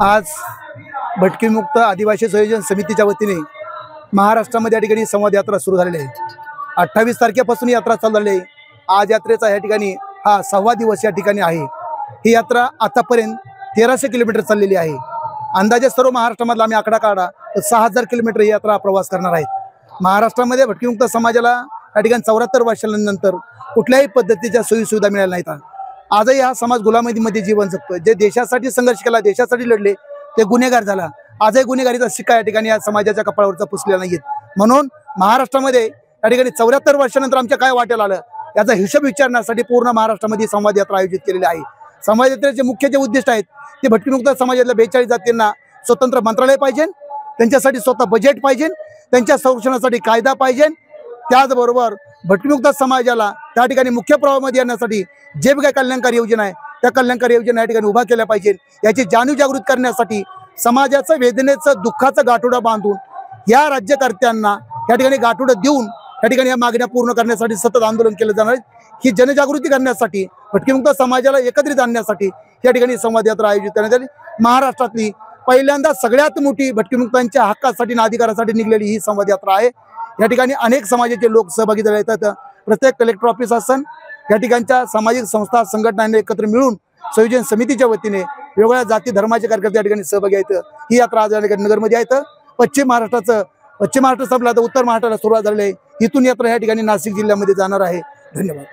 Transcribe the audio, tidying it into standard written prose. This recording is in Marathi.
आज भटकीमुक्त आदिवासी संयोजन समितीच्या वतीने महाराष्ट्रामध्ये या ठिकाणी संवाद यात्रा सुरू झालेली आहे। 28 तारखेपासून यात्रा चालू झाली आहे। आज यात्रेचा या ठिकाणी हा 6वा दिवस या ठिकाणी आहे। ही यात्रा आतापर्यंत 1300 किलोमीटर चाललेली आहे। अंदाजे सर्व महाराष्ट्रामधला आम्ही आकडा काढा तर 6000 किलोमीटर ही यात्रा प्रवास करणार आहे। महाराष्ट्रामध्ये भटकीमुक्त समाजाला या ठिकाणी 74 वर्षांनंतर कुठल्याही पद्धतीच्या सोयी सुविधा मिळाल्या नाहीत। आजही हा समाज गुलामीमध्ये जीवन जगतोय। जे देशासाठी संघर्ष केला, देशासाठी लढले, ते गुन्हेगार झाला। आजही गुन्हेगारीचा शिक्का या ठिकाणी या समाजाच्या कपाळावरचा पुसलेला नाहीत। म्हणून महाराष्ट्रामध्ये या ठिकाणी 74 वर्षानंतर आमच्या काय वाटेल आलं याचा हिशोब विचारण्यासाठी पूर्ण महाराष्ट्रामध्ये संवाद यात्रा आयोजित केलेली आहे। संवाद यात्रेचे मुख्य जे उद्दिष्ट आहेत ते भटकीमुक्त समाजातल्या 42 जातींना स्वतंत्र मंत्रालय पाहिजे, त्यांच्यासाठी स्वतः बजेट पाहिजे, त्यांच्या संरक्षणासाठी कायदा पाहिजे। त्याचबरोबर भटकीमुक्त समाजाला त्या ठिकाणी मुख्य प्रवाहामध्ये येण्यासाठी जे काही कल्याणकारी योजना आहे त्या कल्याणकारी योजना या ठिकाणी उभा केल्या पाहिजे। याची जाणीव जागृत करण्यासाठी समाजाचं वेदनेचं दुःखाचं गाठोडं बांधून या राज्यकर्त्यांना या ठिकाणी गाठोडं देऊन या ठिकाणी या मागण्या पूर्ण करण्यासाठी सतत आंदोलन केलं जाणार आहे। ही जनजागृती करण्यासाठी भटकीमुक्त समाजाला एकत्रित आणण्यासाठी या ठिकाणी संवाद यात्रा आयोजित करण्यात आली। महाराष्ट्रातली पहिल्यांदा सगळ्यात मोठी भटकीमुक्तांच्या हक्कासाठी आणि अधिकारासाठी निघलेली ही संवाद यात्रा आहे। या ठिकाणी अनेक समाजाचे लोक सहभागी झाले आहेत। प्रत्येक कलेक्टर ऑफिस असन या ठिकाणच्या सामाजिक संस्था संघटनांनी एकत्र मिळून संयोजन समितीच्या वतीने वेगवेगळ्या जाती धर्माचे कार्यकर्ते या ठिकाणी सहभागी आहेत। ही यात्रा आज नगरमध्ये आहेत। पश्चिम महाराष्ट्र संपला तर उत्तर महाराष्ट्राला सुरुवात झालेली आहे। इथून यात्रा या ठिकाणी नाशिक जिल्ह्यामध्ये जाणार आहे। धन्यवाद।